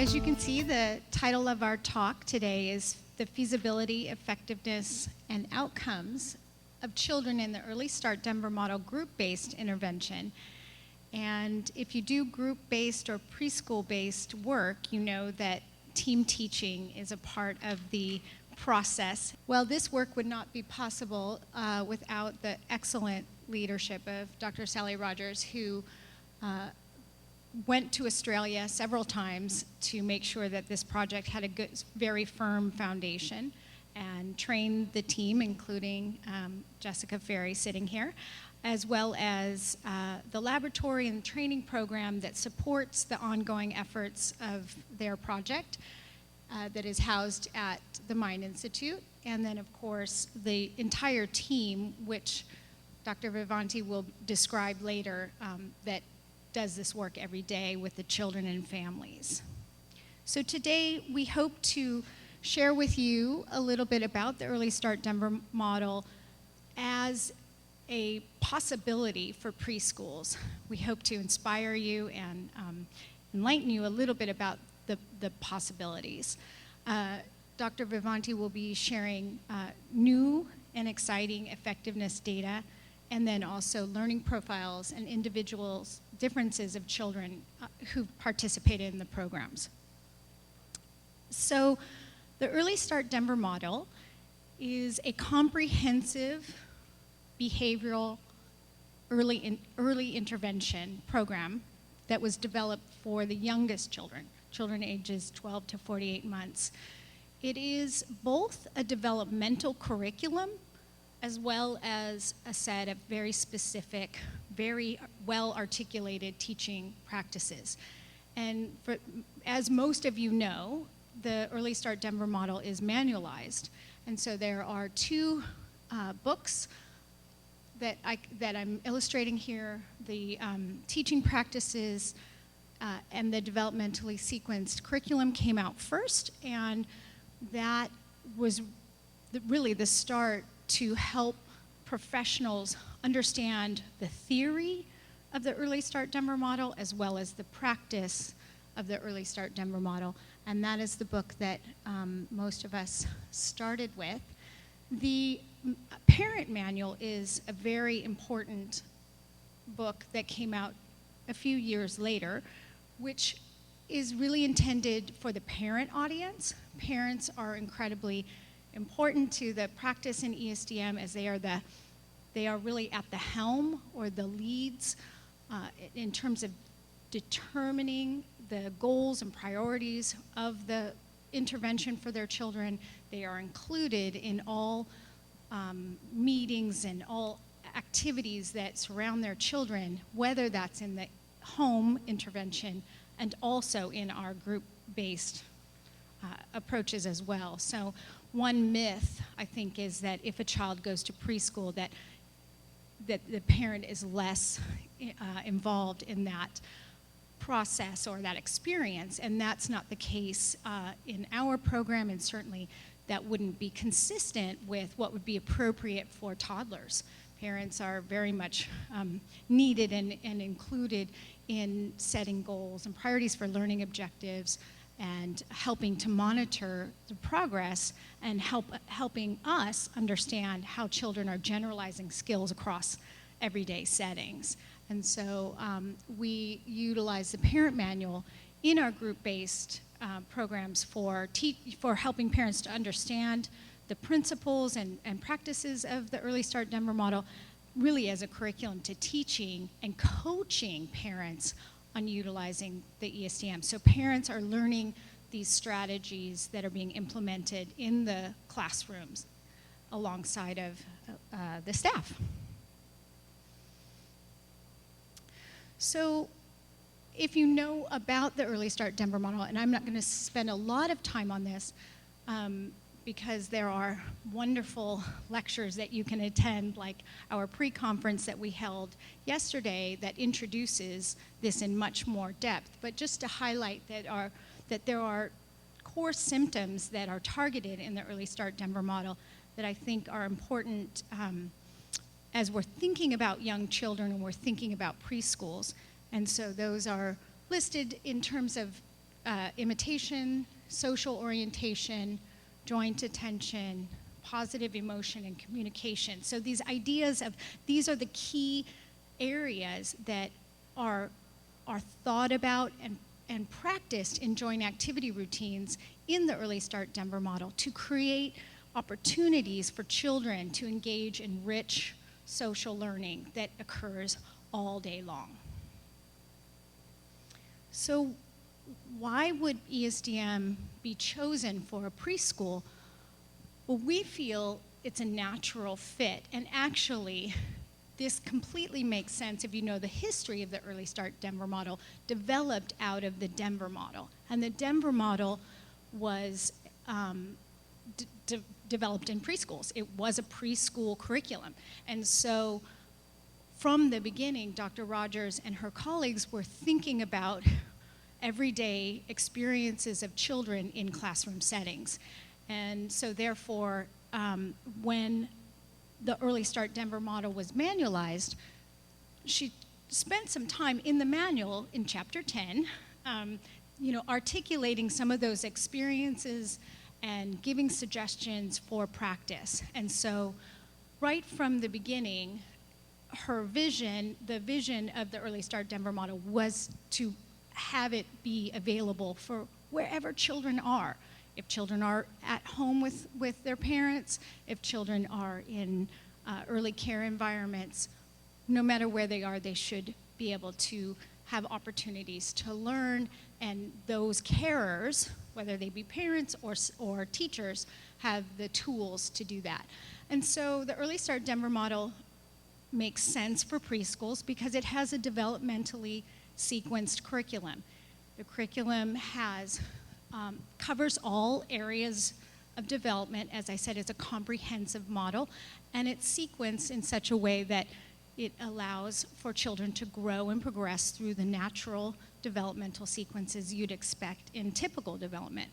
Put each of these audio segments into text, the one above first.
as you can see, the title of our talk today is The Feasibility, Effectiveness, and Outcomes of Children in the Early Start Denver Model Group-Based Intervention. And if you do group-based or preschool-based work, you know that team teaching is a part of the process. Well, this work would not be possible without the excellent leadership of Dr. Sally Rogers, who went to Australia several times to make sure that this project had a good, very firm foundation, and trained the team, including Jessica Ferry sitting here, as well as the laboratory and training program that supports the ongoing efforts of their project that is housed at the Mind Institute. And then, of course, the entire team, which Dr. Vivanti will describe later, that does this work every day with the children and families. So today we hope to share with you a little bit about the Early Start Denver model as a possibility for preschools. We hope to inspire you and enlighten you a little bit about the possibilities. Dr. Vivanti will be sharing new and exciting effectiveness data, and then also learning profiles and individuals' differences of children who participated in the programs. So the Early Start Denver model is a comprehensive behavioral early intervention program that was developed for the youngest children ages 12 to 48 months. It is both a developmental curriculum as well as a set of very specific, very well-articulated teaching practices. And as most of you know, the Early Start Denver model is manualized. And so there are two books that I'm illustrating here, the teaching practices and the developmentally sequenced curriculum came out first, and that was really the start to help professionals understand the theory of the Early Start Denver model as well as the practice of the Early Start Denver model. And that is the book that most of us started with. The parent manual is a very important book that came out a few years later, which is really intended for the parent audience. Parents are incredibly important to the practice in ESDM, as they are really at the helm or the leads in terms of determining the goals and priorities of the intervention for their children. They are included in all meetings and all activities that surround their children, whether that's in the home intervention and also in our group-based approaches as well. So one myth, I think, is that if a child goes to preschool, that the parent is less involved in that process or that experience, and that's not the case in our program, and certainly that wouldn't be consistent with what would be appropriate for toddlers. Parents are very much needed and included in setting goals and priorities for learning objectives and helping to monitor the progress and helping us understand how children are generalizing skills across everyday settings. And so we utilize the parent manual in our group-based programs for helping parents to understand the principles and practices of the Early Start Denver model, really as a curriculum to teaching and coaching parents on utilizing the ESDM. So parents are learning these strategies that are being implemented in the classrooms alongside of the staff. So if you know about the Early Start Denver model, and I'm not going to spend a lot of time on this because there are wonderful lectures that you can attend, like our pre-conference that we held yesterday that introduces this in much more depth. But just to highlight that there are core symptoms that are targeted in the Early Start Denver model that I think are important as we're thinking about young children and we're thinking about preschools. And so those are listed in terms of imitation, social orientation, joint attention, positive emotion, and communication. So these ideas of, these are the key areas that are thought about and practiced in joint activity routines in the Early Start Denver model to create opportunities for children to engage in rich social learning that occurs all day long. So why would ESDM be chosen for a preschool? Well, we feel it's a natural fit, and actually, this completely makes sense if you know the history of the Early Start Denver model, developed out of the Denver model. And the Denver model was developed in preschools. It was a preschool curriculum. And so from the beginning, Dr. Rogers and her colleagues were thinking about everyday experiences of children in classroom settings. And so therefore, when the Early Start Denver model was manualized, she spent some time in the manual in chapter 10, articulating some of those experiences and giving suggestions for practice. And so right from the beginning, her vision, the vision of the Early Start Denver model, was to have it be available for wherever children are. If children are at home with their parents, if children are in early care environments, no matter where they are, they should be able to have opportunities to learn, and those carers, whether they be parents or teachers, have the tools to do that. And so the Early Start Denver model makes sense for preschools because it has a developmentally sequenced curriculum. The curriculum covers all areas of development. As I said, it's a comprehensive model, and it's sequenced in such a way that it allows for children to grow and progress through the natural developmental sequences you'd expect in typical development.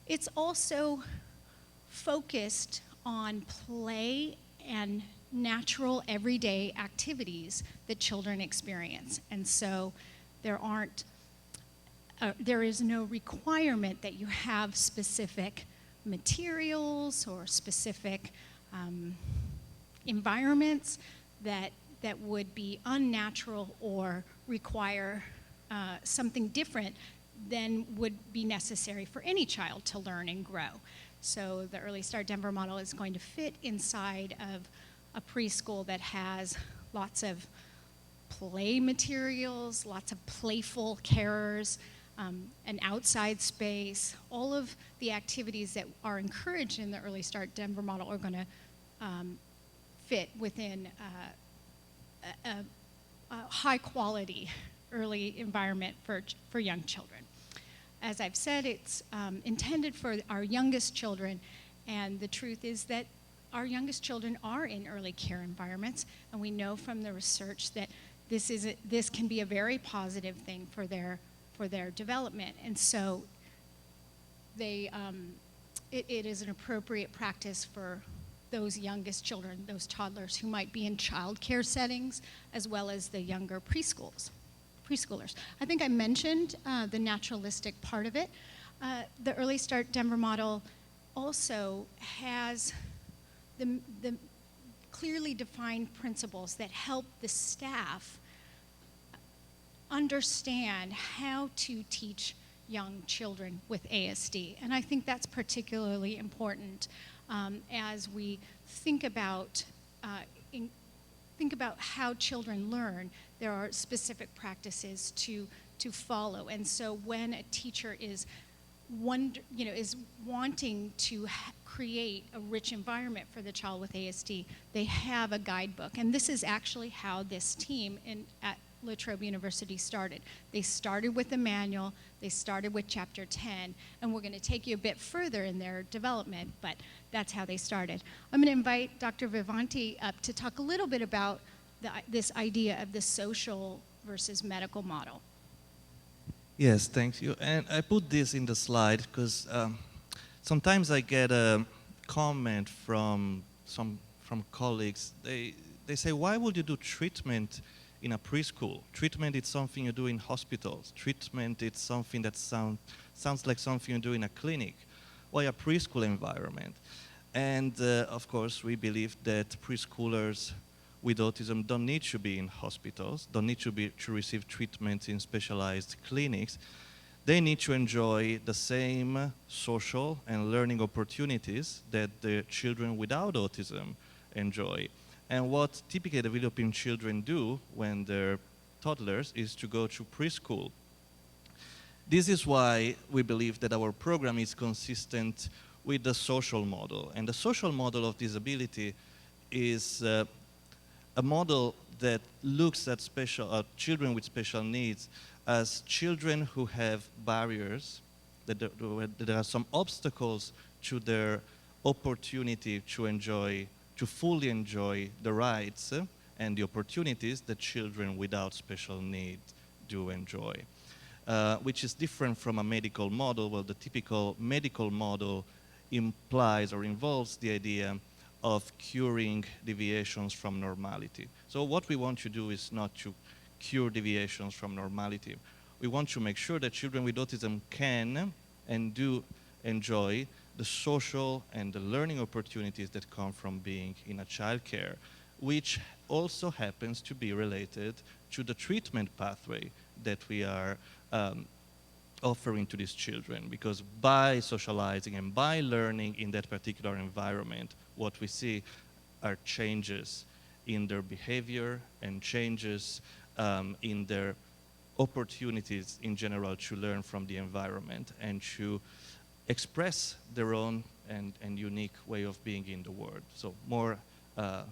It's also focused on play and natural everyday activities that children experience. And so there is no requirement that you have specific materials or specific environments that would be unnatural or require something different than would be necessary for any child to learn and grow. So the Early Start Denver model is going to fit inside of a preschool that has lots of play materials, lots of playful carers, an outside space. All of the activities that are encouraged in the Early Start Denver model are going to fit within a high quality early environment for young children. As I've said, it's intended for our youngest children, and the truth is that our youngest children are in early care environments, and we know from the research that this can be a very positive thing for their development. And so it is an appropriate practice for those youngest children, those toddlers who might be in child care settings, as well as the younger preschoolers. I think I mentioned the naturalistic part of it. The Early Start Denver model also has the clearly defined principles that help the staff understand how to teach young children with ASD. And I think that's particularly important as we think about how children learn. There are specific practices to follow. And so when a teacher is wanting to create a rich environment for the child with ASD, they have a guidebook. And this is actually how this team at La Trobe University started. They started with the manual, they started with chapter 10, and we're going to take you a bit further in their development, but that's how they started. I'm going to invite Dr. Vivanti up to talk a little bit about this idea of the social versus medical model. Yes, thank you. And I put this in the slide because sometimes I get a comment from colleagues. They say, why would you do treatment in a preschool. Treatment is something you do in hospitals. Treatment is something that sounds like something you do in a clinic. Why a preschool environment? And of course, we believe that preschoolers with autism don't need to be in hospitals, don't need to receive treatment in specialized clinics. They need to enjoy the same social and learning opportunities that the children without autism enjoy. And what typically developing children do when they're toddlers is to go to preschool. This is why we believe that our program is consistent with the social model. And the social model of disability is a model that looks at children with special needs as children who have barriers, that there are some obstacles to their opportunity to fully enjoy the rights and the opportunities that children without special needs do enjoy. Which is different from a medical model. Well, the typical medical model implies or involves the idea of curing deviations from normality. So what we want to do is not to cure deviations from normality. We want to make sure that children with autism can and do enjoy the social and the learning opportunities that come from being in a childcare, which also happens to be related to the treatment pathway that we are offering to these children, because by socializing and by learning in that particular environment, what we see are changes in their behavior and changes in their opportunities in general to learn from the environment and to express their own and unique way of being in the world. So more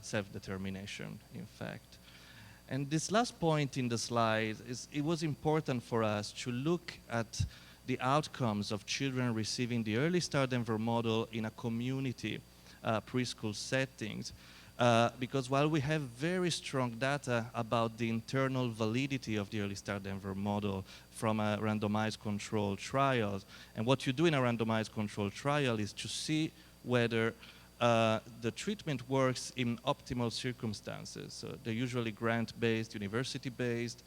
self-determination, in fact. And this last point in the slide is it was important for us to look at the outcomes of children receiving the Early Start Denver model in a community preschool settings. Because while we have very strong data about the internal validity of the Early Start Denver model from a randomized controlled trials, and what you do in a randomized controlled trial is to see whether the treatment works in optimal circumstances. So they're usually grant-based, university-based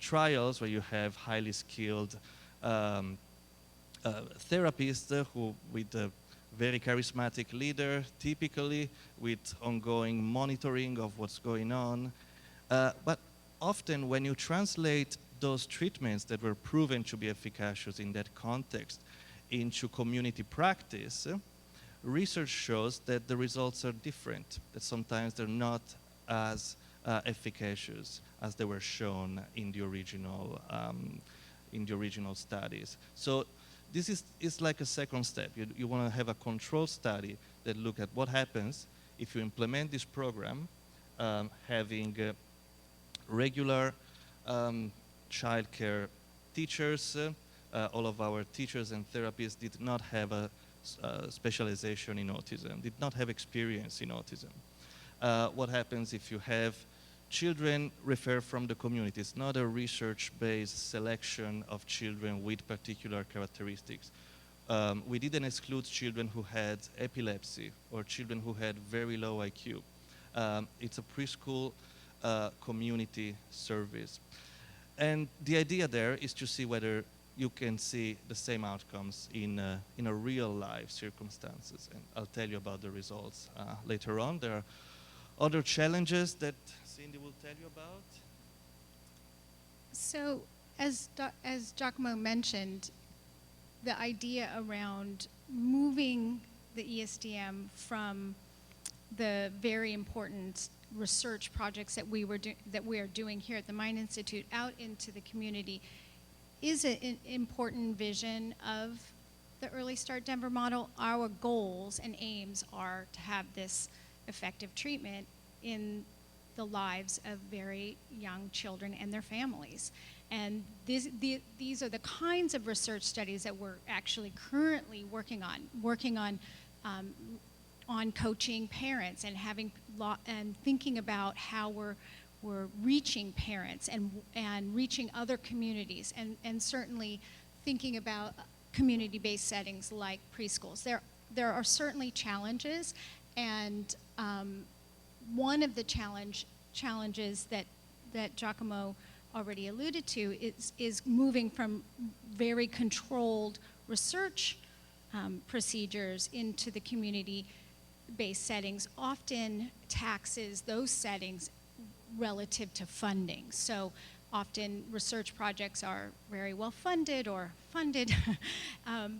trials where you have highly skilled therapists who with a very charismatic leader, typically with ongoing monitoring of what's going on. But often when you translate those treatments that were proven to be efficacious in that context into community practice, research shows that the results are different, that sometimes they're not as efficacious as they were shown in the original studies. So this is like a second step. You want to have a control study that look at what happens if you implement this program, having regular childcare teachers. All of our teachers and therapists did not have a specialization in autism, did not have experience in autism. What happens if you have children referred from the community? It's not a research-based selection of children with particular characteristics. We didn't exclude children who had epilepsy or children who had very low IQ. It's a preschool community service. And the idea there is to see whether you can see the same outcomes in a real life circumstances. And I'll tell you about the results later on. There are other challenges that Cindy will tell you about. So as Giacomo mentioned, the idea around moving the ESDM from the very important research projects that we are doing here at the Mind Institute out into the community is an important vision of the Early Start Denver model. Our goals and aims are to have this effective treatment in the lives of very young children and their families. And these are the kinds of research studies that we're actually currently working on coaching parents and and thinking about how we're reaching parents and reaching other communities, and certainly thinking about community-based settings like preschools. There are certainly challenges, and one of the challenges that that Giacomo already alluded to is moving from very controlled research procedures into the community-based settings often taxes those settings relative to funding. So often research projects are very well funded or funded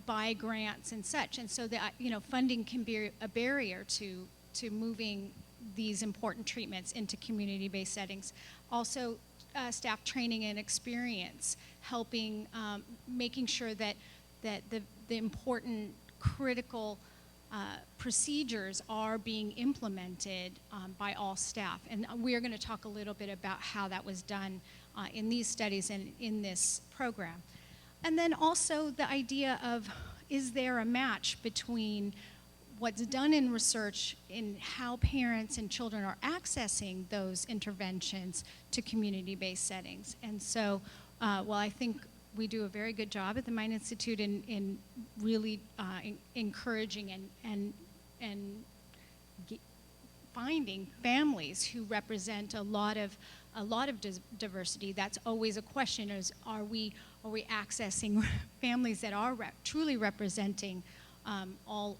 by grants and such. And so that, funding can be a barrier to moving these important treatments into community-based settings. Also, staff training and experience, helping, making sure that the important critical procedures are being implemented by all staff. And we are going to talk a little bit about how that was done in these studies and in this program. And then also the idea of, is there a match between what's done in research in how parents and children are accessing those interventions to community-based settings? And so, well, I think we do a very good job at the Mind Institute in really encouraging and finding families who represent a lot of diversity. That's always a question: is are we accessing families that are truly representing all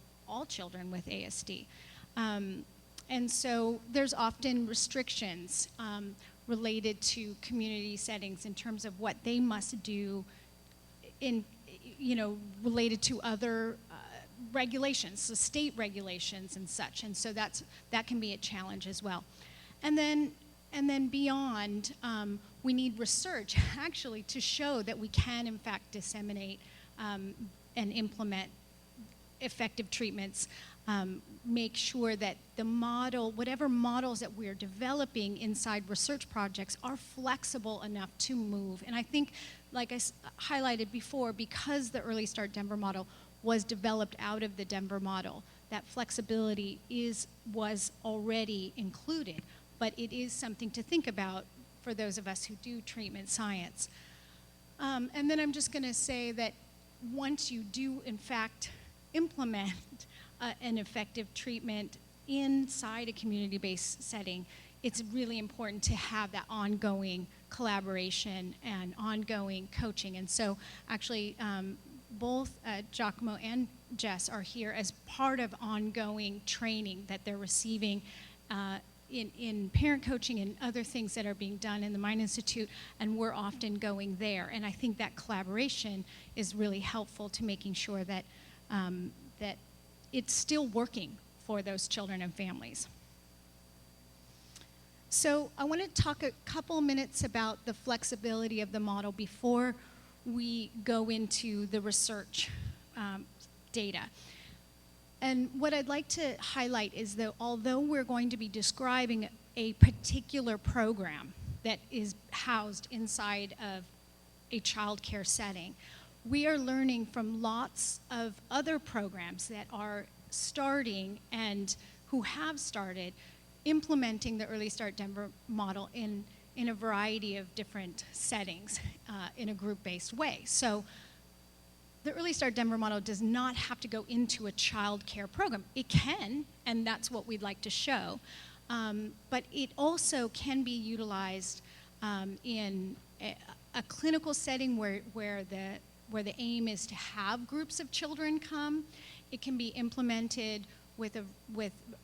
children with ASD? And so there's often restrictions related to community settings in terms of what they must do in, related to other regulations, so state regulations and such. And so that can be a challenge as well. And then beyond, we need research actually to show that we can in fact disseminate and implement effective treatments, make sure that the model, whatever models that we're developing inside research projects are flexible enough to move. And I think, like I highlighted before, because the Early Start Denver model was developed out of the Denver model, that flexibility was already included, but it is something to think about for those of us who do treatment science. And then I'm just going to say that once you do, in fact, implement an effective treatment inside a community-based setting, it's really important to have that ongoing collaboration and ongoing coaching. And so actually, both Giacomo and Jess are here as part of ongoing training that they're receiving in parent coaching and other things that are being done in the Mind Institute, and we're often going there. And I think that collaboration is really helpful to making sure that that it's still working for those children and families. So I want to talk a couple minutes about the flexibility of the model before we go into the research data. And what I'd like to highlight is that although we're going to be describing a particular program that is housed inside of a child care setting, we are learning from lots of other programs that are starting and who have started implementing the Early Start Denver model in a variety of different settings in a group-based way. So the Early Start Denver model does not have to go into a child care program. It can, and that's what we'd like to show. But it also can be utilized in a clinical setting where the aim is to have groups of children come. It can be implemented with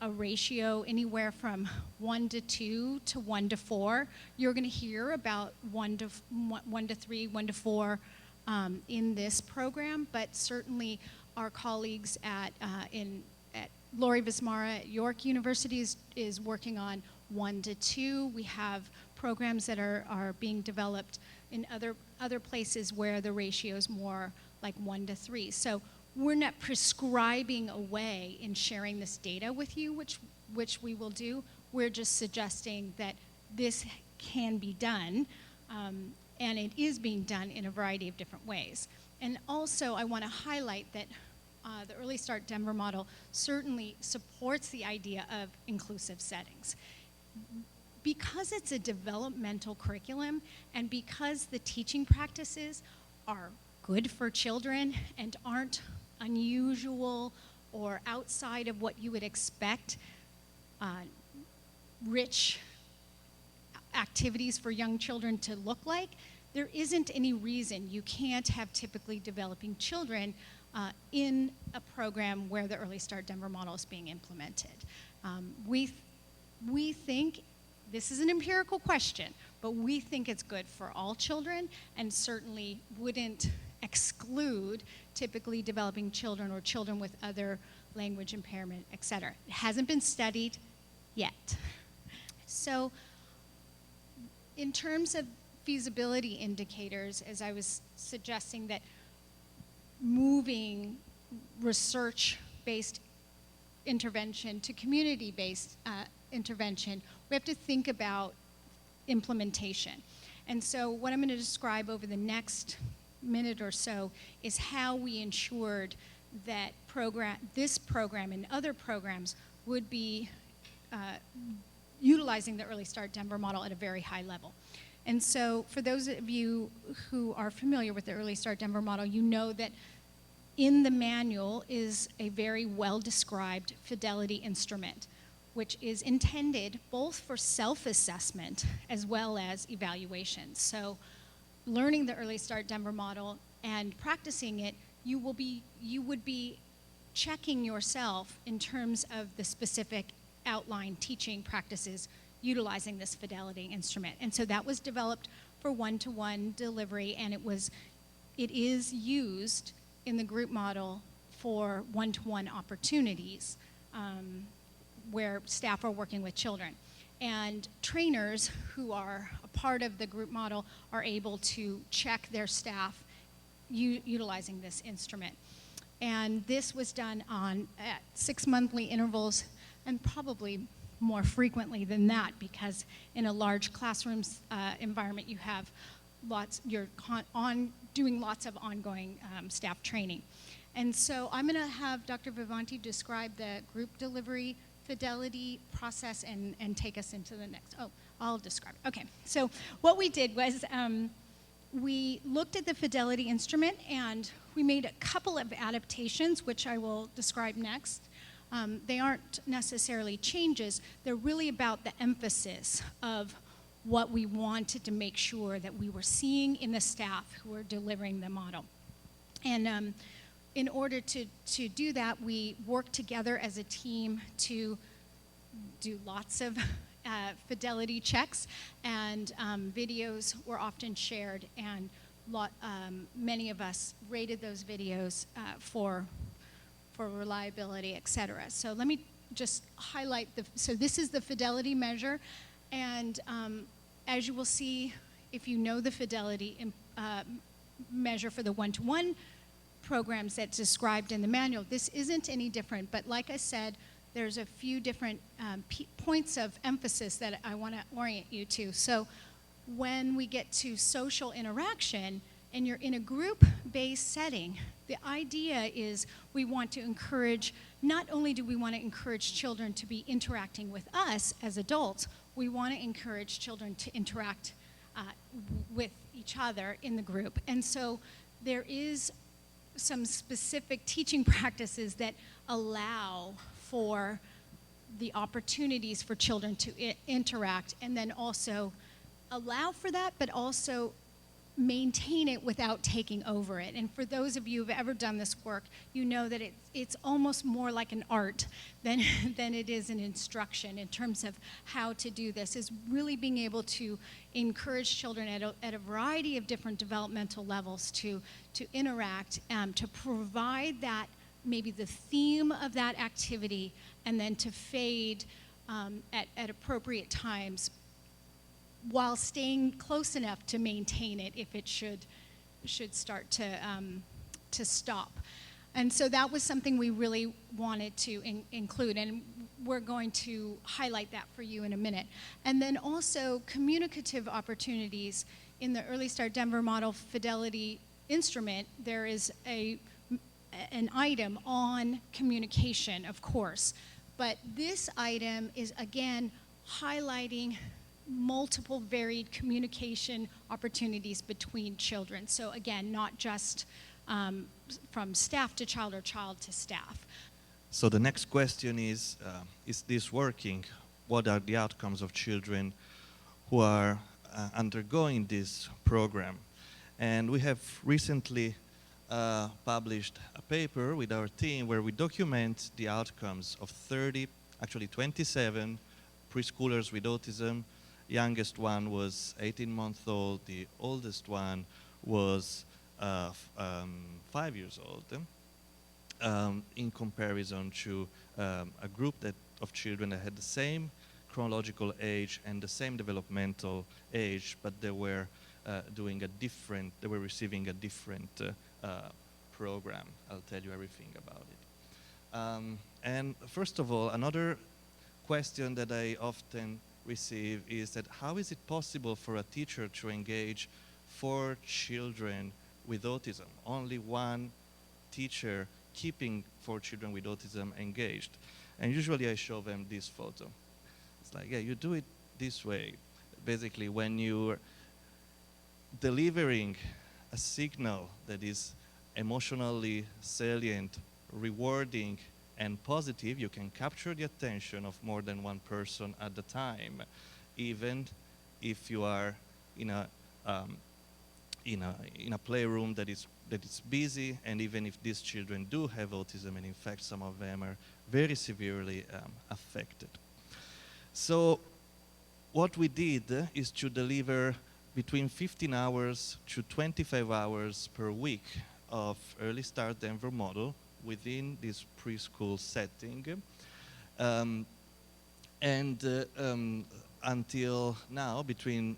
a ratio anywhere from 1 to 2 to 1 to 4. You're going to hear about 1 to 3, 1 to 4 in this program, but certainly our colleagues at Lori Vismara at York University is working on 1 to 2. We have programs that are being developed in other places where the ratio is more like 1 to 3. So we're not prescribing a way in sharing this data with you, which we will do. We're just suggesting that this can be done, and it is being done in a variety of different ways. And also, I want to highlight that the Early Start Denver model certainly supports the idea of inclusive settings. Because it's a developmental curriculum, and because the teaching practices are good for children and aren't unusual or outside of what you would expect rich activities activities for young children to look like, there isn't any reason you can't have typically developing children in a program where the Early Start Denver model is being implemented. We think, this is an empirical question, but we think it's good for all children and certainly wouldn't exclude typically developing children or children with other language impairment, et cetera. It hasn't been studied yet. So in terms of feasibility indicators, as I was suggesting, that moving research-based intervention to community-based intervention, we have to think about implementation. And so what I'm going to describe over the next minute or so is how we ensured that this program and other programs would be utilizing the Early Start Denver model at a very high level. And so for those of you who are familiar with the Early Start Denver model, you know that in the manual is a very well-described fidelity instrument, which is intended both for self-assessment as well as evaluation. So learning the Early Start Denver model and practicing it, you would be checking yourself in terms of the specific outline teaching practices utilizing this fidelity instrument. And so that was developed for one-to-one delivery, and it is used in the group model for one-to-one opportunities where staff are working with children. And trainers who are a part of the group model are able to check their staff utilizing this instrument. And this was done at 6 monthly intervals, and probably more frequently than that, because in a large classroom environment you have you're doing lots of ongoing staff training. And so I'm going to have Dr. Vivanti describe the group delivery fidelity process and take us into the next. Oh, I'll describe it. Okay, so what we did was we looked at the fidelity instrument and we made a couple of adaptations, which I will describe next. They aren't necessarily changes, they're really about the emphasis of what we wanted to make sure that we were seeing in the staff who were delivering the model. And in order to do that, we worked together as a team to do lots of fidelity checks, and videos were often shared, and many of us rated those videos for reliability, et cetera. So let me just highlight so this is the fidelity measure, and as you will see, if you know the fidelity measure for the one-to-one programs that's described in the manual, this isn't any different, but like I said, there's a few different points of emphasis that I want to orient you to. So when we get to social interaction, and you're in a group-based setting, the idea is we want to encourage, not only do we want to encourage children to be interacting with us as adults, we want to encourage children to interact with each other in the group. And so there is some specific teaching practices that allow for the opportunities for children to interact, and then also allow for that, but also maintain it without taking over it. And for those of you who've ever done this work, you know that it's almost more like an art than it is an instruction in terms of how to do this, is really being able to encourage children at a variety of different developmental levels to interact, to provide that, maybe the theme of that activity, and then to fade at appropriate times, while staying close enough to maintain it if it should start to stop. And so that was something we really wanted to include, and we're going to highlight that for you in a minute. And then also communicative opportunities. In the Early Start Denver model fidelity instrument, there is an item on communication, of course, but this item is again highlighting multiple varied communication opportunities between children. So again, not just from staff to child or child to staff. So the next question is this working? What are the outcomes of children who are undergoing this program. And we have recently published a paper with our team where we document the outcomes of 30, actually 27 preschoolers with autism. Youngest one was 18 months old. The oldest one was 5 years old. In comparison to a group of children that had the same chronological age and the same developmental age, but they were receiving a different program. I'll tell you everything about it. And first of all, another question that I often receive is that how is it possible for a teacher to engage 4 children with autism? Only one teacher keeping 4 children with autism engaged. And usually I show them this photo. It's like, yeah, you do it this way. Basically, when you're delivering a signal that is emotionally salient, rewarding, and positive, you can capture the attention of more than one person at a time, even if you are in a playroom that is busy, and even if these children do have autism, and in fact some of them are very severely affected. So what we did is to deliver between 15 hours to 25 hours per week of Early Start Denver model within this preschool setting. Until now, between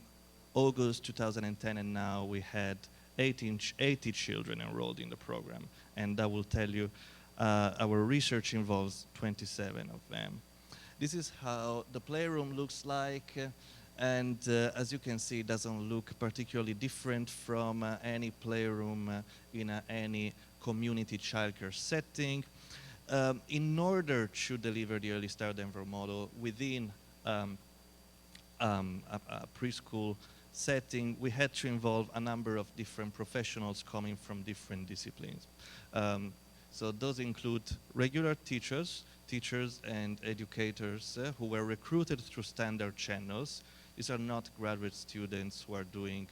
August 2010 and now, we had 80 children enrolled in the program. And I will tell you, our research involves 27 of them. This is how the playroom looks like. And as you can see, it doesn't look particularly different from any playroom in any community childcare setting. In order to deliver the Early Start Denver model within a preschool setting, we had to involve a number of different professionals coming from different disciplines. So those include regular teachers and educators who were recruited through standard channels. These are not graduate students who are doing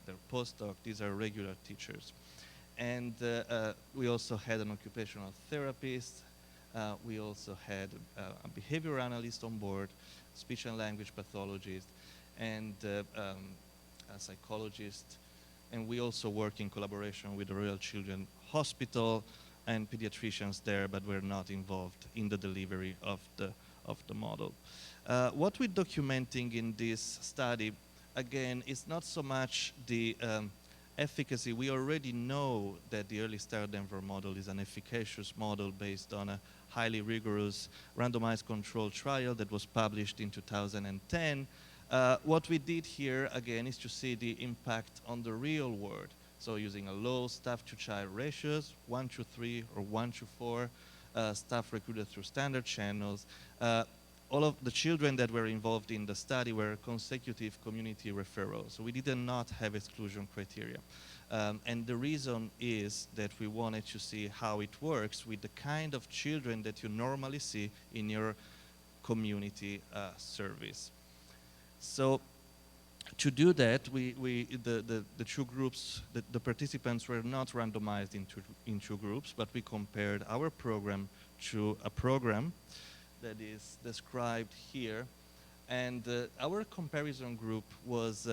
their postdoc. These are regular teachers. And we also had an occupational therapist. We also had a behavior analyst on board, speech and language pathologist, and a psychologist. And we also work in collaboration with the Royal Children's Hospital and pediatricians there, but we're not involved in the delivery of the model. What we're documenting in this study, again, is not so much the efficacy. We already know that the Early Start Denver model is an efficacious model based on a highly rigorous randomized controlled trial that was published in 2010. What we did here, again, is to see the impact on the real world. So using a low staff-to-child ratios, 1:3 or 1:4, staff recruited through standard channels. All of the children that were involved in the study were consecutive community referrals. So we did not have exclusion criteria. And the reason is that we wanted to see how it works with the kind of children that you normally see in your community service. So to do that, the two groups, the participants were not randomized in two groups, but we compared our program to a program that is described here. And our comparison group was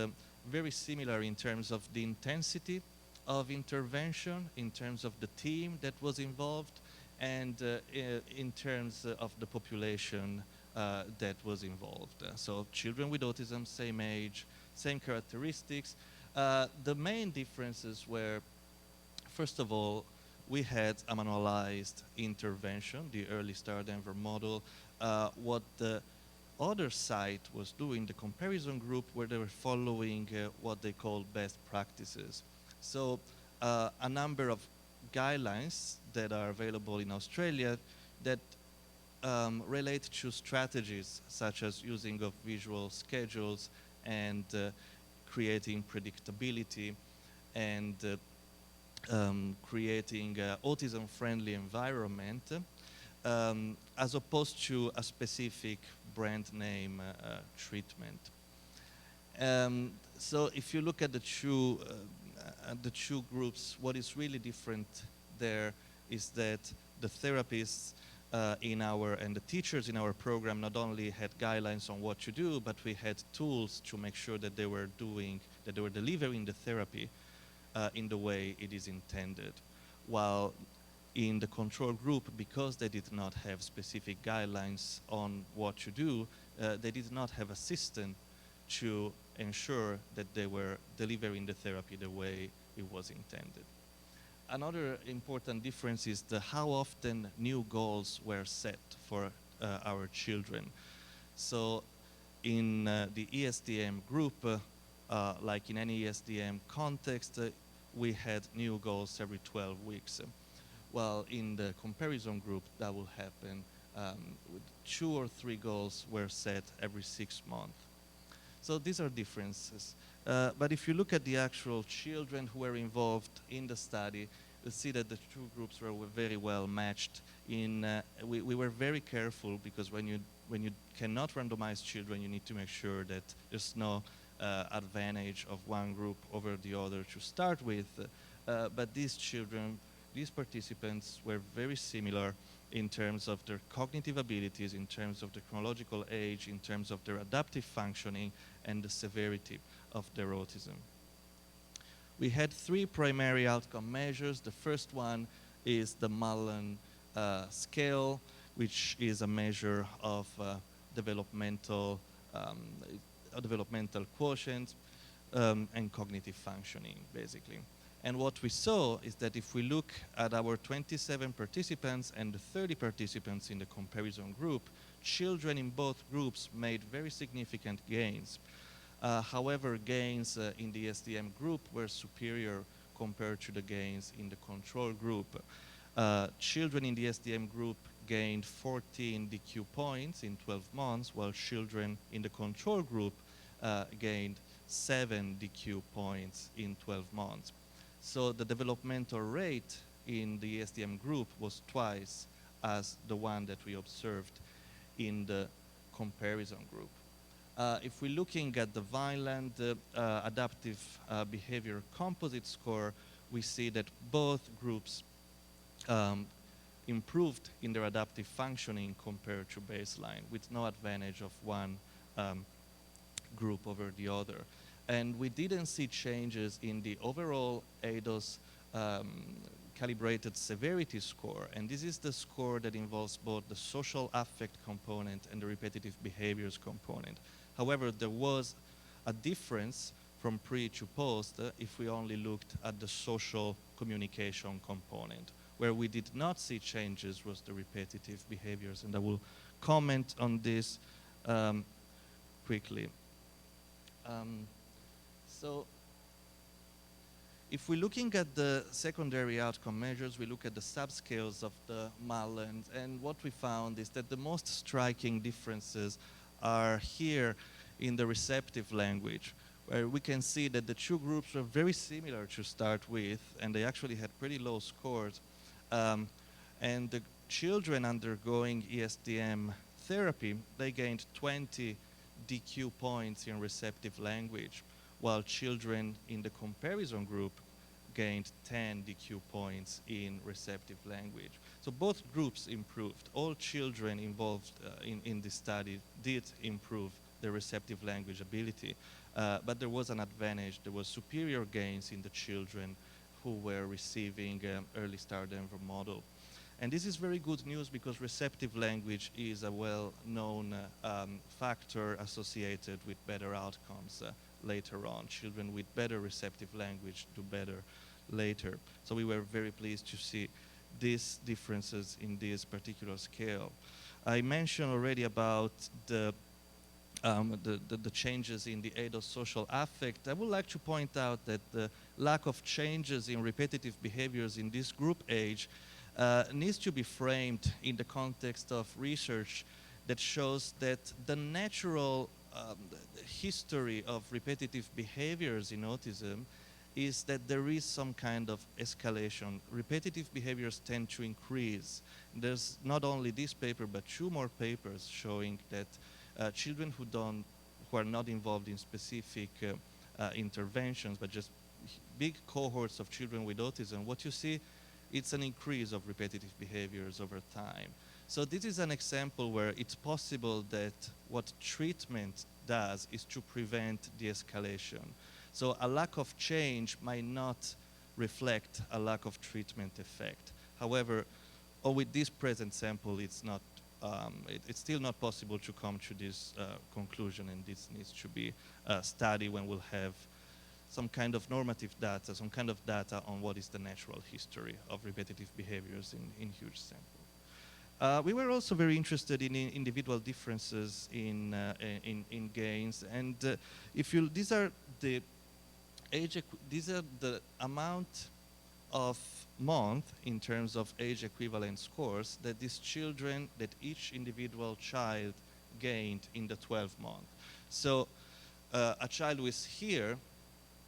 very similar in terms of the intensity of intervention, in terms of the team that was involved, and in terms of the population that was involved. So children with autism, same age, same characteristics. The main differences were, first of all, we had a manualized intervention, the Early Start Denver model. What the other site was doing, the comparison group, where they were following what they call best practices. So a number of guidelines that are available in Australia that relate to strategies such as using of visual schedules and creating predictability and creating autism-friendly environment as opposed to a specific brand name treatment. So if you look at the two groups, what is really different there is that the therapists and the teachers in our program not only had guidelines on what to do, but we had tools to make sure that they were delivering the therapy in the way it is intended. While in the control group, because they did not have specific guidelines on what to do, they did not have a system to ensure that they were delivering the therapy the way it was intended. Another important difference is how often new goals were set for our children. So in the ESDM group, like in any ESDM context, we had new goals every 12 weeks. While in the comparison group, that will happen with 2 or 3 goals were set every 6 months. So these are differences. But if you look at the actual children who were involved in the study, you'll see that the two groups were very well matched. We were very careful because when you cannot randomize children, you need to make sure that there's no advantage of one group over the other to start with. But these participants were very similar in terms of their cognitive abilities, in terms of their chronological age, in terms of their adaptive functioning, and the severity of their autism. We had 3 primary outcome measures. The first one is the Mullen scale, which is a measure of developmental quotient and cognitive functioning, basically. And what we saw is that if we look at our 27 participants and the 30 participants in the comparison group, children in both groups made very significant gains. However, gains in the ESDM group were superior compared to the gains in the control group. Children in the ESDM group gained 14 DQ points in 12 months, while children in the control group gained 7 DQ points in 12 months. So the developmental rate in the ESDM group was twice as the one that we observed in the comparison group. If we're looking at the Vineland adaptive behavior composite score, we see that both groups improved in their adaptive functioning compared to baseline, with no advantage of one group over the other. And we didn't see changes in the overall ADOS calibrated severity score. And this is the score that involves both the social affect component and the repetitive behaviors component. However, there was a difference from pre to post if we only looked at the social communication component. Where we did not see changes was the repetitive behaviors. And I will comment on this quickly. So if we're looking at the secondary outcome measures, we look at the subscales of the Mullen, and what we found is that the most striking differences are here in the receptive language, where we can see that the two groups were very similar to start with, and they actually had pretty low scores. And the children undergoing ESDM therapy, they gained 20 DQ points in receptive language, while children in the comparison group gained 10 DQ points in receptive language. So both groups improved. All children involved in this study did improve their receptive language ability, but there was an advantage. There was superior gains in the children who were receiving early start Denver model. And this is very good news because receptive language is a well-known factor associated with better outcomes later on. Children with better receptive language do better later. So we were very pleased to see these differences in this particular scale. I mentioned already about the changes in the ADOS social affect. I would like to point out that the lack of changes in repetitive behaviors in this group age needs to be framed in the context of research that shows that the natural history of repetitive behaviors in autism is that there is some kind of escalation. Repetitive behaviors tend to increase. There's not only this paper, but 2 more papers showing that children who are not involved in specific interventions, but just big cohorts of children with autism, what you see, it's an increase of repetitive behaviors over time. So this is an example where it's possible that what treatment does is to prevent de-escalation. So a lack of change might not reflect a lack of treatment effect. However, with this present sample, it's not. It's still not possible to come to this conclusion, and this needs to be studied when we'll have some kind of normative data, some kind of data on what is the natural history of repetitive behaviors in huge samples. We were also very interested in individual differences in gains, and these are the amount of month in terms of age equivalent scores that each individual child gained in the 12 month. So a child who is here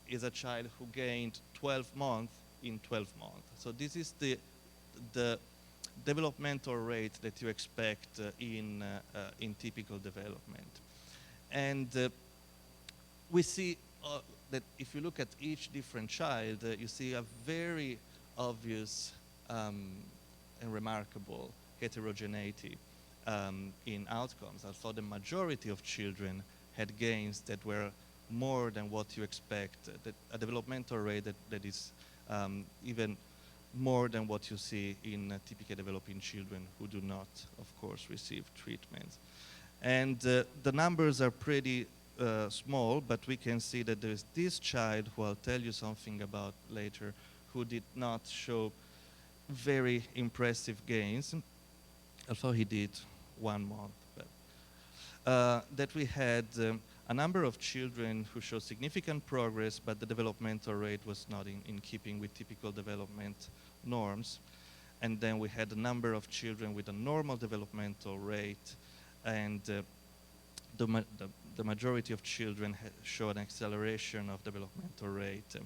is a child who gained 12 months in 12 months. So this is the developmental rate that you expect in typical development. And we see that if you look at each different child, you see a very obvious and remarkable heterogeneity in outcomes. Although the majority of children had gains that were more than what you expect, a developmental rate that is even more than what you see in typically developing children who do not, of course, receive treatment. And the numbers are pretty small, but we can see that there's this child, who I'll tell you something about later, who did not show very impressive gains, although he did 1 month. But, that we had a number of children who showed significant progress, but the developmental rate was not in keeping with typical development norms. And then we had a number of children with a normal developmental rate, and the majority of children showed an acceleration of developmental rate.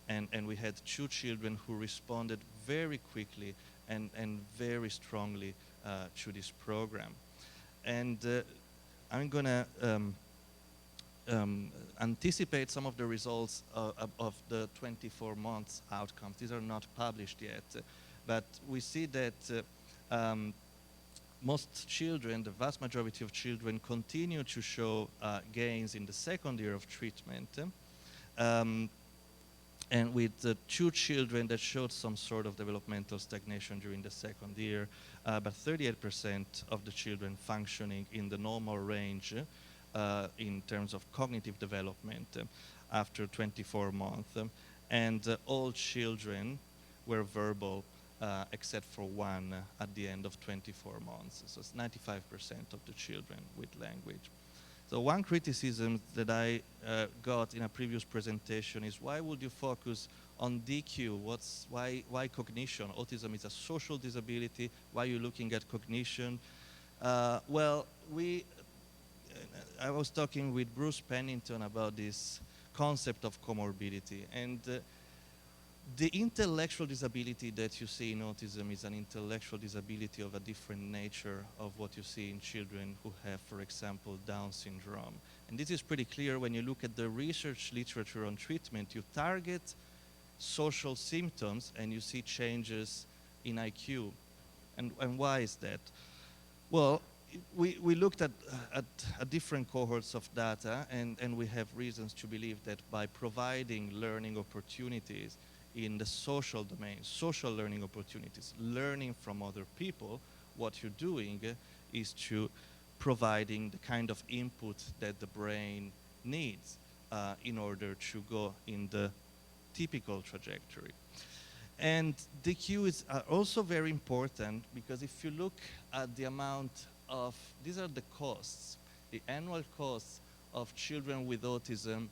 And we had 2 children who responded very quickly and very strongly to this program. And I'm going to anticipate some of the results of the 24 months outcomes. These are not published yet, but we see that most children, the vast majority of children, continue to show gains in the second year of treatment. And with 2 children that showed some sort of developmental stagnation during the second year, but 38% of the children functioning in the normal range in terms of cognitive development after 24 months. And all children were verbal except for 1 at the end of 24 months. So it's 95% of the children with language. So one criticism that I got in a previous presentation is, why would you focus on DQ? Why cognition? Autism is a social disability. Why are you looking at cognition? Well, I was talking with Bruce Pennington about this concept of comorbidity, and the intellectual disability that you see in autism is an intellectual disability of a different nature of what you see in children who have, for example, Down syndrome. And this is pretty clear when you look at the research literature on treatment. You target social symptoms and you see changes in IQ. And why is that? Well, we looked at different cohorts of data, and we have reasons to believe that by providing learning opportunities in the social domain, social learning opportunities, learning from other people, what you're doing is to providing the kind of input that the brain needs in order to go in the typical trajectory. And DQ is also very important, because if you look at the amount of, these are the costs, the annual costs of children with autism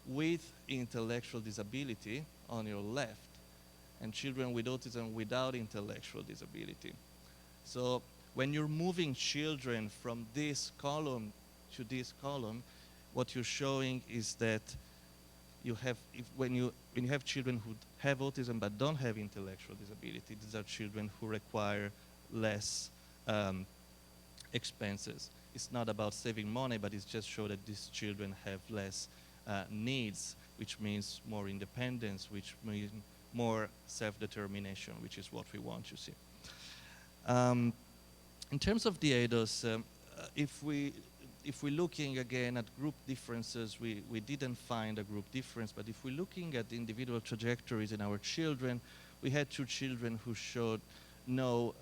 with intellectual disability on your left, and children with autism without intellectual disability. So when you're moving children from this column to this column, what you're showing is that you have, when you have children who have autism but don't have intellectual disability, these are children who require less expenses it's not about saving money, but it's just show that these children have less needs, which means more independence, which means more self-determination, which is what we want to see. In terms of the ADOS, if we're looking again at group differences, we didn't find a group difference, but if we're looking at the individual trajectories in our children, we had 2 children who showed no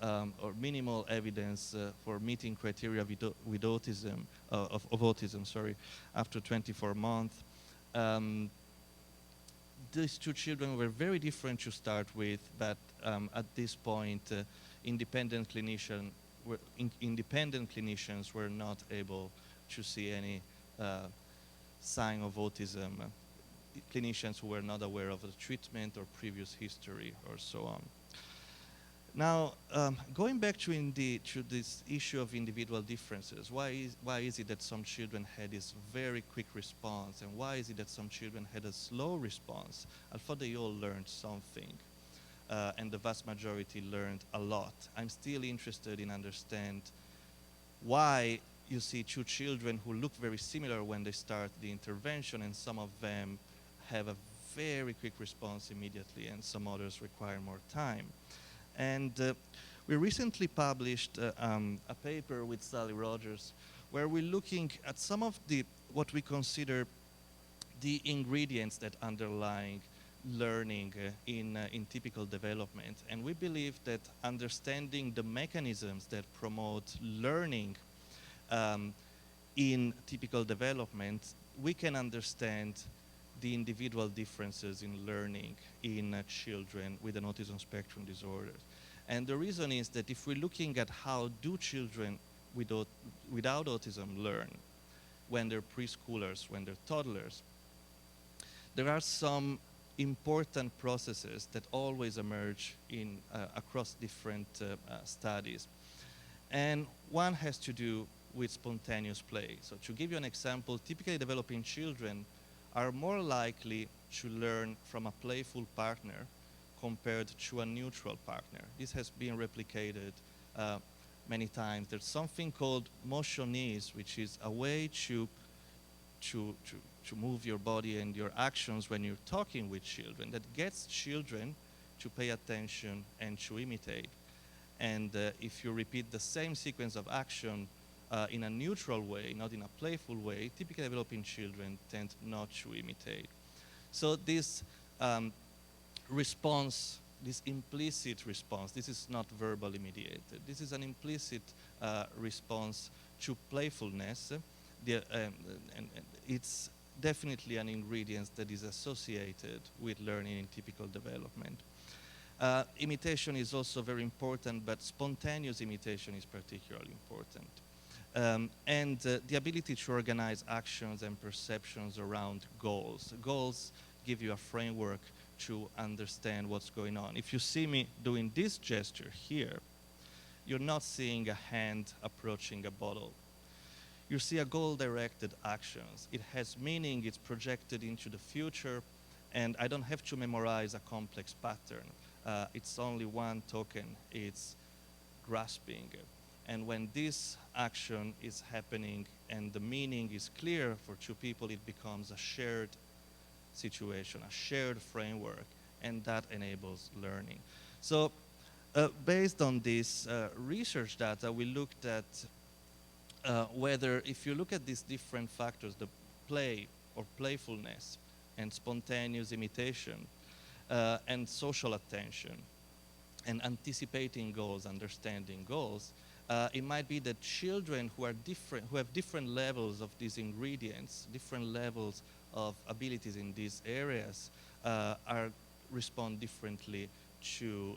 or minimal evidence for meeting criteria with autism, of autism, sorry, after 24 months. These 2 children were very different to start with, but at this point, independent clinicians were not able to see any sign of autism. Clinicians who were not aware of the treatment or previous history or so on. Now, going back to this issue of individual differences, why is it that some children had this very quick response, and why is it that some children had a slow response? I thought they all learned something, and the vast majority learned a lot. I'm still interested in understand why you see 2 children who look very similar when they start the intervention, and some of them have a very quick response immediately, and some others require more time. And we recently published a paper with Sally Rogers where we're looking at some of what we consider the ingredients that underlie learning in typical development. And we believe that understanding the mechanisms that promote learning in typical development, we can understand the individual differences in learning in children with an autism spectrum disorder. And the reason is that if we're looking at how do children without autism learn when they're preschoolers, when they're toddlers, there are some important processes that always emerge in across different studies. And one has to do with spontaneous play. So to give you an example, typically developing children are more likely to learn from a playful partner compared to a neutral partner. This has been replicated many times. There's something called motion ease, which is a way to move your body and your actions when you're talking with children that gets children to pay attention and to imitate. And if you repeat the same sequence of action in a neutral way, not in a playful way, typically developing children tend not to imitate. So this response, this implicit response, this is not verbally mediated. This is an implicit response to playfulness. And it's definitely an ingredient that is associated with learning in typical development. Imitation is also very important, but spontaneous imitation is particularly important. And the ability to organize actions and perceptions around goals. Goals give you a framework to understand what's going on. If you see me doing this gesture here, you're not seeing a hand approaching a bottle. You see a goal-directed actions. It has meaning, it's projected into the future, and I don't have to memorize a complex pattern. It's only one token, it's grasping. And when this action is happening and the meaning is clear for 2 people, it becomes a shared situation, a shared framework, and that enables learning. So based on this research data, we looked at whether, if you look at these different factors, the play or playfulness and spontaneous imitation and social attention and anticipating goals, understanding goals, it might be that children who are different, who have different levels of these ingredients, different levels of abilities in these areas, respond differently to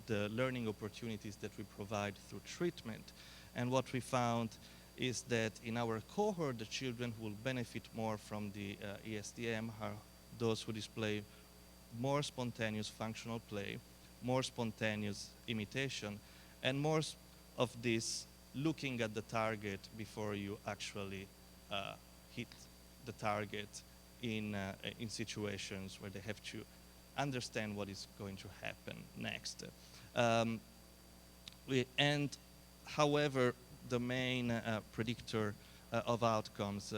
the learning opportunities that we provide through treatment. And what we found is that in our cohort, the children who will benefit more from the ESDM are those who display more spontaneous functional play, more spontaneous imitation, and more of this looking at the target before you actually hit the target in situations where they have to understand what is going to happen next. However, the main predictor of outcomes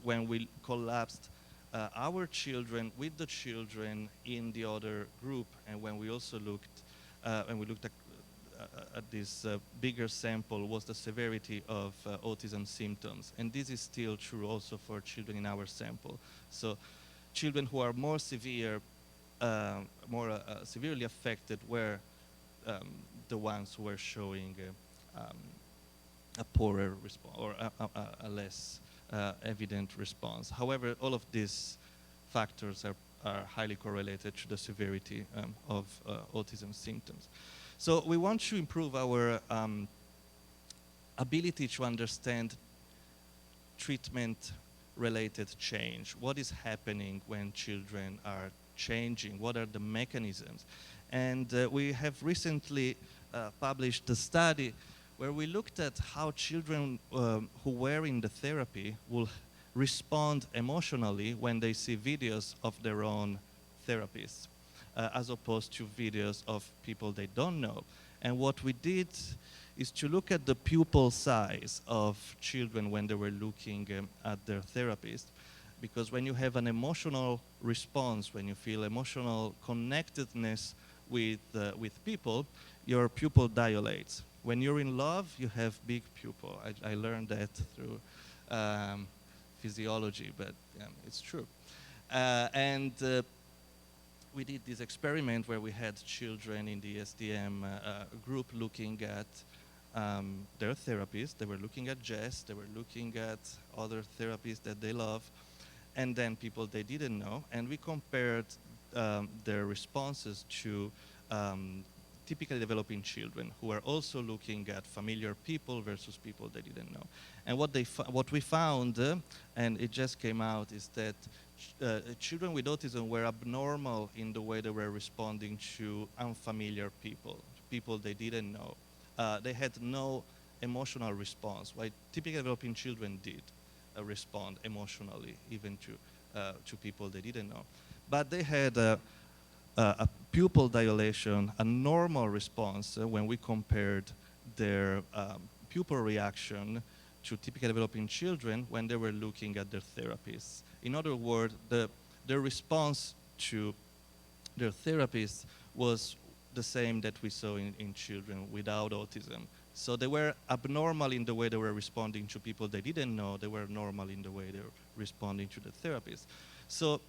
when we collapsed our children with the children in the other group, and when we also looked at this bigger sample, was the severity of autism symptoms. And this is still true also for children in our sample. So children who are more severe, severely affected were the ones who were showing a poorer response or a less evident response. However, all of these factors are highly correlated to the severity of autism symptoms. So we want to improve our ability to understand treatment-related change. What is happening when children are changing? What are the mechanisms? And we have recently published a study where we looked at how children who were in the therapy will respond emotionally when they see videos of their own therapists, as opposed to videos of people they don't know. And what we did is to look at the pupil size of children when they were looking at their therapist, because when you have an emotional response, when you feel emotional connectedness with people, your pupil dilates. When you're in love, you have big pupil. I learned that through physiology, but it's true. We did this experiment where we had children in the ESDM group looking at their therapists. They were looking at Jess, they were looking at other therapists that they love, and then people they didn't know. And we compared their responses to typically developing children who are also looking at familiar people versus people they didn't know. And what we found, and it just came out, is that children with autism were abnormal in the way they were responding to unfamiliar people, people they didn't know. They had no emotional response, while typically developing children did respond emotionally, even to people they didn't know. But they had a pupil dilation, a normal response when we compared their pupil reaction to typically developing children when they were looking at their therapists. In other words, their response to their therapist was the same that we saw in children without autism. So they were abnormal in the way they were responding to people they didn't know. They were normal in the way they were responding to the therapist. So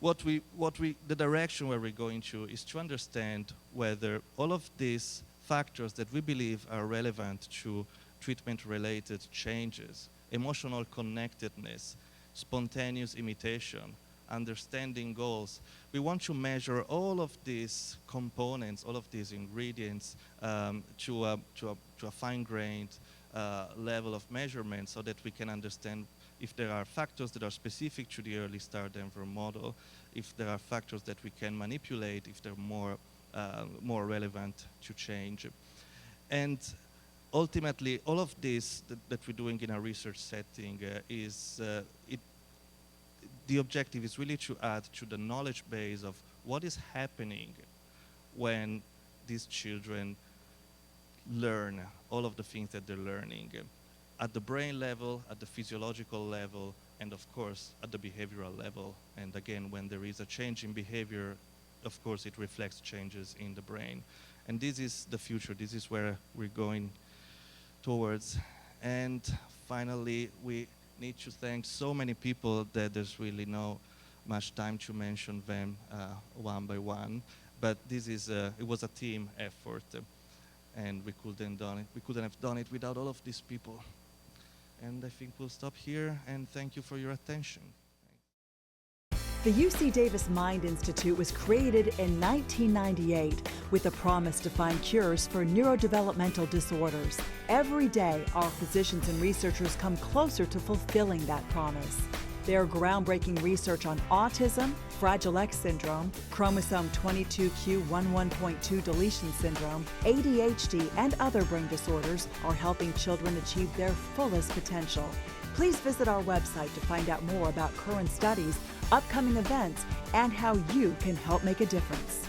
the direction where we're going to is to understand whether all of these factors that we believe are relevant to treatment-related changes, emotional connectedness, spontaneous imitation, understanding goals, we want to measure all of these components, all of these ingredients to a fine-grained level of measurement so that we can understand if there are factors that are specific to the early start Denver model, if there are factors that we can manipulate, if they're more relevant to change. And ultimately, all of this that we're doing in a research setting the objective is really to add to the knowledge base of what is happening when these children learn all of the things that they're learning at the brain level, at the physiological level, and of course at the behavioral level. And again, when there is a change in behavior, of course it reflects changes in the brain. And this is the future. This is where we're going towards. And finally, we need to thank so many people that there's really no much time to mention them one by one. But this is it was a team effort, and we couldn't have done it without all of these people. And I think we'll stop here, and thank you for your attention. The UC Davis Mind Institute was created in 1998 with a promise to find cures for neurodevelopmental disorders. Every day, our physicians and researchers come closer to fulfilling that promise. Their groundbreaking research on autism, Fragile X syndrome, chromosome 22q11.2 deletion syndrome, ADHD, and other brain disorders are helping children achieve their fullest potential. Please visit our website to find out more about current studies, upcoming events, and how you can help make a difference.